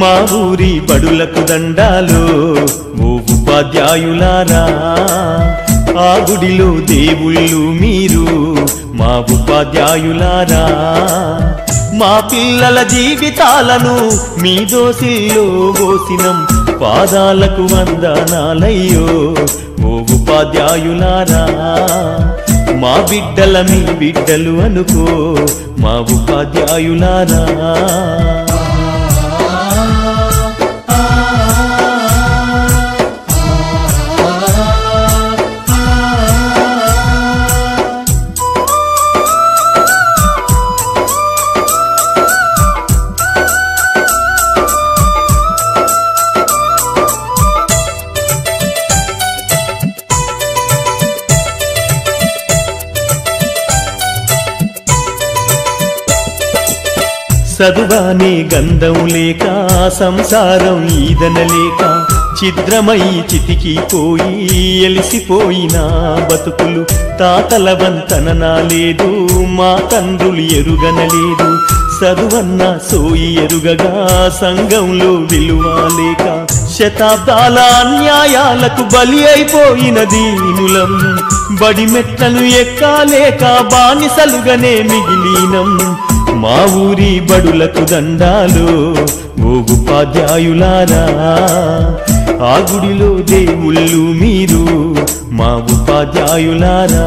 మా ఊరి బడులకు దండాలు ఓ ఉపాధ్యాయులారా ఆ గుడిలో దేవుళ్ళు మీరు మా ఉపాధ్యాయులారా మా పిల్లల జీవితాలను మీ దోసిల్లో పోసినం పాదాలకు వందనాలయ్యో ఓ ఉపాధ్యాయులారా మా బిడ్డల మీ బిడ్డలు అనుకో మా ఉపాధ్యాయులారా చదువానే గంధం లేక సంసారం ఈదనలేక చిద్రమై చితికిపోయి ఎలిసిపోయిన బతుకులు తాతల వంతన లేదు మా తండ్రులు ఎరుగనలేదు చదువన్న సోయి ఎరుగగా సంఘంలో విలువ లేక శతాబ్దాల అన్యాయాలకు బలి అయిపోయిన దీనులం బడి మెట్లను ఎక్కాలేక బానిసలుగానే మిగిలినం మా ఊరి బడులకు దండాలు ఓ ఉపాధ్యాయులారా ఆ గుడిలో దేవుళ్ళు మీరు మా ఉపాధ్యాయులారా